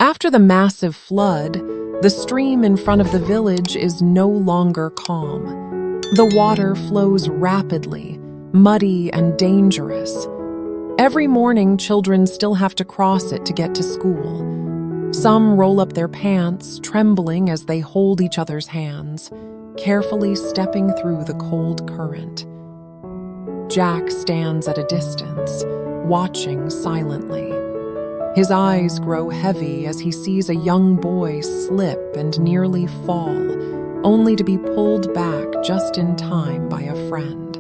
After the massive flood, the stream in front of the village is no longer calm. The water flows rapidly, muddy and dangerous. Every morning, children still have to cross it to get to school. Some roll up their pants, trembling as they hold each other's hands, carefully stepping through the cold current. Jack stands at a distance, watching silently. His eyes grow heavy as he sees a young boy slip and nearly fall, only to be pulled back just in time by a friend.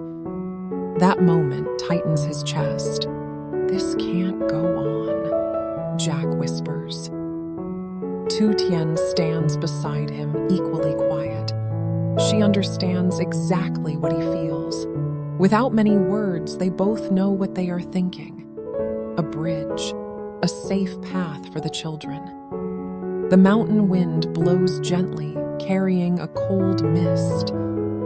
That moment tightens his chest. "This can't go on," Jack whispers. Tu Tien stands beside him, equally quiet. She understands exactly what he feels. Without many words, they both know what they are thinking. A bridge, a safe path for the children. The mountain wind blows gently, carrying a cold mist.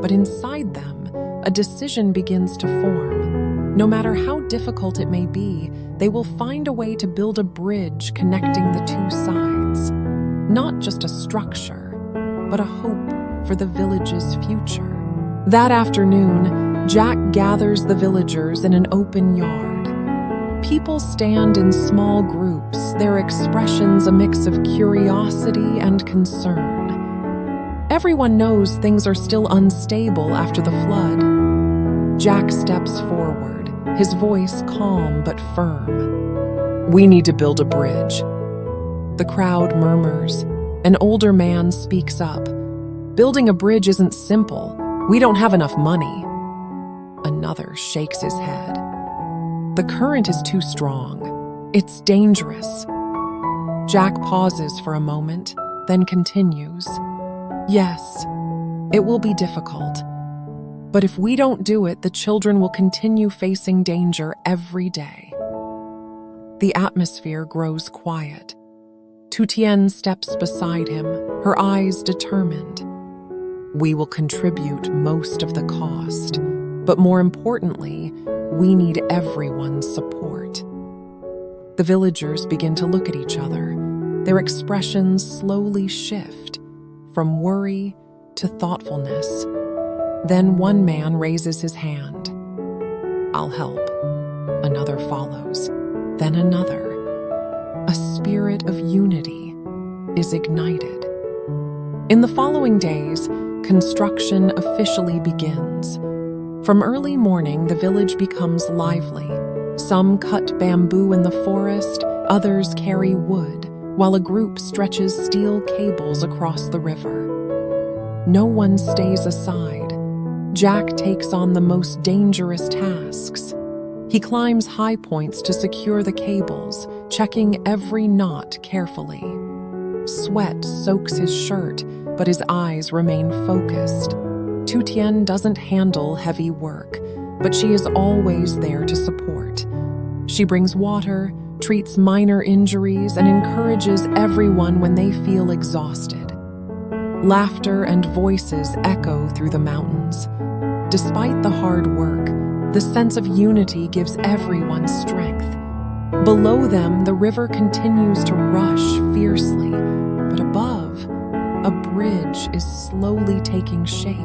But inside them, a decision begins to form. No matter how difficult it may be, they will find a way to build a bridge connecting the two sides. Not just a structure, but a hope for the village's future. That afternoon, Jack gathers the villagers in an open yard. People stand in small groups, their expressions a mix of curiosity and concern. Everyone knows things are still unstable after the flood. Jack steps forward, his voice calm but firm. "We need to build a bridge." The crowd murmurs. An older man speaks up. "Building a bridge isn't simple. We don't have enough money." Another shakes his head. "The current is too strong. It's dangerous." Jack pauses for a moment, then continues. "Yes, it will be difficult. But if we don't do it, the children will continue facing danger every day." The atmosphere grows quiet. Tu Tien steps beside him, her eyes determined. "We will contribute most of the cost, but more importantly, we need everyone's support." The villagers begin to look at each other. Their expressions slowly shift, from worry to thoughtfulness. Then one man raises his hand. "I'll help." Another follows, then another. A spirit of unity is ignited. In the following days, construction officially begins. From early morning, the village becomes lively. Some cut bamboo in the forest, others carry wood, while a group stretches steel cables across the river. No one stays aside. Jack takes on the most dangerous tasks. He climbs high points to secure the cables, checking every knot carefully. Sweat soaks his shirt, but his eyes remain focused. Tu Tien doesn't handle heavy work, but she is always there to support. She brings water, treats minor injuries, and encourages everyone when they feel exhausted. Laughter and voices echo through the mountains. Despite the hard work, the sense of unity gives everyone strength. Below them, the river continues to rush fiercely, but above, a bridge is slowly taking shape.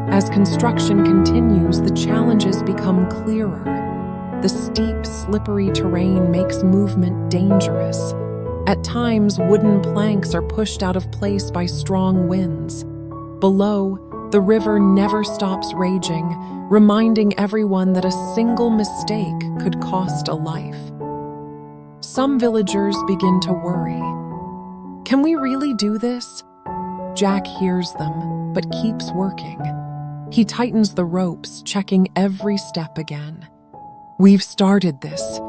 As construction continues, the challenges become clearer. The steep, slippery terrain makes movement dangerous. At times, wooden planks are pushed out of place by strong winds. Below, the river never stops raging, reminding everyone that a single mistake could cost a life. Some villagers begin to worry. "Can we really do this?" Jack hears them, but keeps working. He tightens the ropes, checking every step again. "We've started this.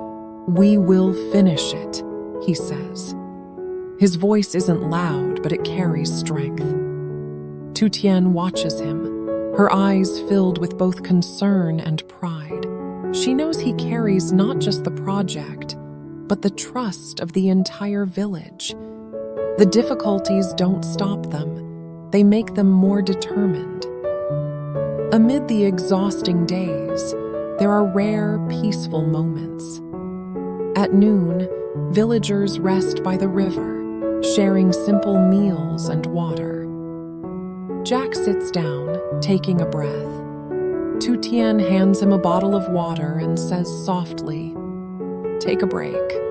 We will finish it," he says. His voice isn't loud, but it carries strength. Tu Tien watches him, her eyes filled with both concern and pride. She knows he carries not just the project, but the trust of the entire village. The difficulties don't stop them. They make them more determined. Amid the exhausting days, there are rare, peaceful moments. At noon, villagers rest by the river, sharing simple meals and water. Jack sits down, taking a breath. Tu Tien hands him a bottle of water and says softly, "Take a break."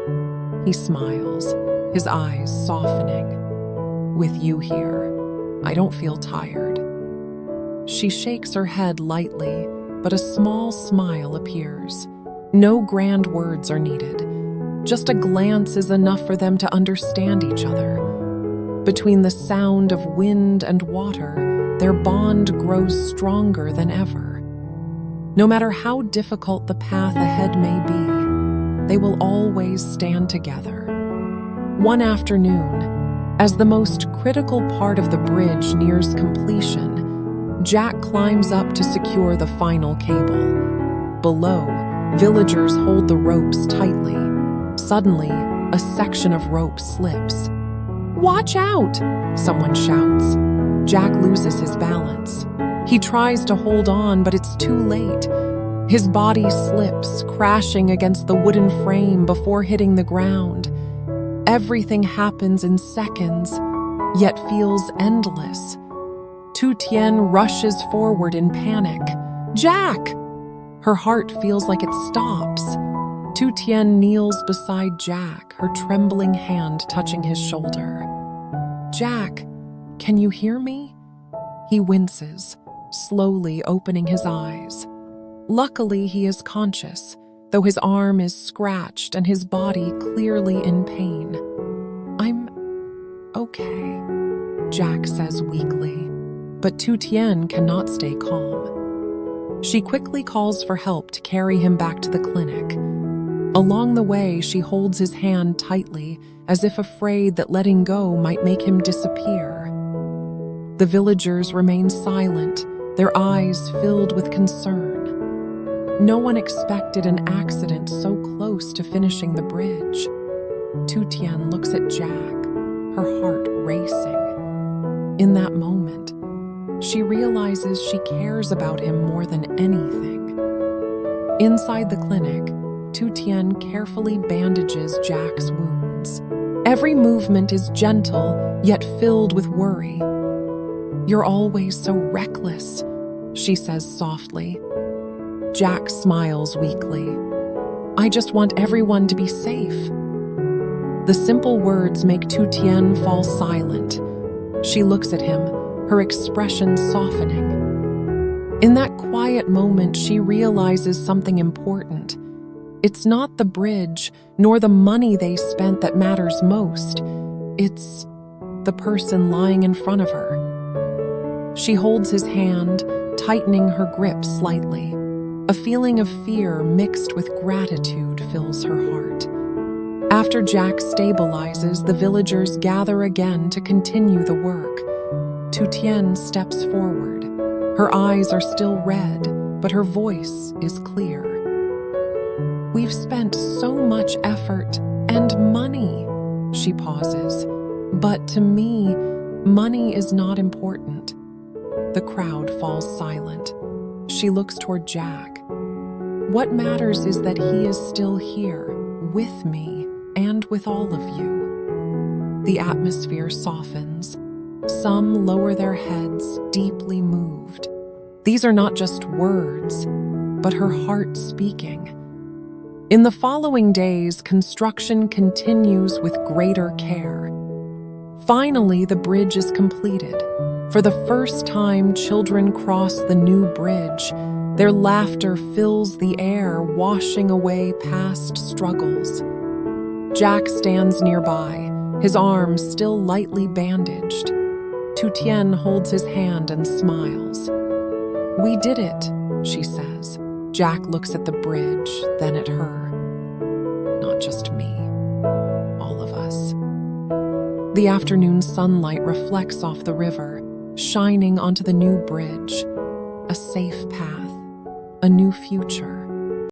He smiles, his eyes softening. "With you here, I don't feel tired." She shakes her head lightly, but a small smile appears. No grand words are needed. Just a glance is enough for them to understand each other. Between the sound of wind and water, their bond grows stronger than ever. No matter how difficult the path ahead may be, they will always stand together. One afternoon, as the most critical part of the bridge nears completion, Jack climbs up to secure the final cable. Below, villagers hold the ropes tightly. Suddenly, a section of rope slips. "Watch out!" someone shouts. Jack loses his balance. He tries to hold on, but it's too late. His body slips, crashing against the wooden frame before hitting the ground. Everything happens in seconds, yet feels endless. Tu Tien rushes forward in panic. "Jack!" Her heart feels like it stops. Tu Tien kneels beside Jack, her trembling hand touching his shoulder. "Jack, can you hear me?" He winces, slowly opening his eyes. Luckily, he is conscious, though his arm is scratched and his body clearly in pain. "I'm okay," Jack says weakly, but Tu Tien cannot stay calm. She quickly calls for help to carry him back to the clinic. Along the way, she holds his hand tightly, as if afraid that letting go might make him disappear. The villagers remain silent, their eyes filled with concern. No one expected an accident so close to finishing the bridge. Tu Tien looks at Jack, her heart racing. In that moment, she realizes she cares about him more than anything. Inside the clinic, Tu Tien carefully bandages Jack's wounds. Every movement is gentle, yet filled with worry. "You're always so reckless," she says softly. Jack smiles weakly. "I just want everyone to be safe." The simple words make Tu Tien fall silent. She looks at him, her expression softening. In that quiet moment, she realizes something important. It's not the bridge, nor the money they spent that matters most. It's the person lying in front of her. She holds his hand, tightening her grip slightly. A feeling of fear mixed with gratitude fills her heart. After Jack stabilizes, the villagers gather again to continue the work. Tu Tien steps forward. Her eyes are still red, but her voice is clear. "We've spent so much effort and money." She pauses. "But to me, money is not important." The crowd falls silent. She looks toward Jack. "What matters is that he is still here, with me and with all of you." The atmosphere softens. Some lower their heads, deeply moved. These are not just words, but her heart speaking. In the following days, construction continues with greater care. Finally, the bridge is completed. For the first time, children cross the new bridge. Their laughter fills the air, washing away past struggles. Jack stands nearby, his arm still lightly bandaged. Tu Tien holds his hand and smiles. "We did it," she says. Jack looks at the bridge, then at her. "Not just me, all of us." The afternoon sunlight reflects off the river, shining onto the new bridge. A safe path, a new future.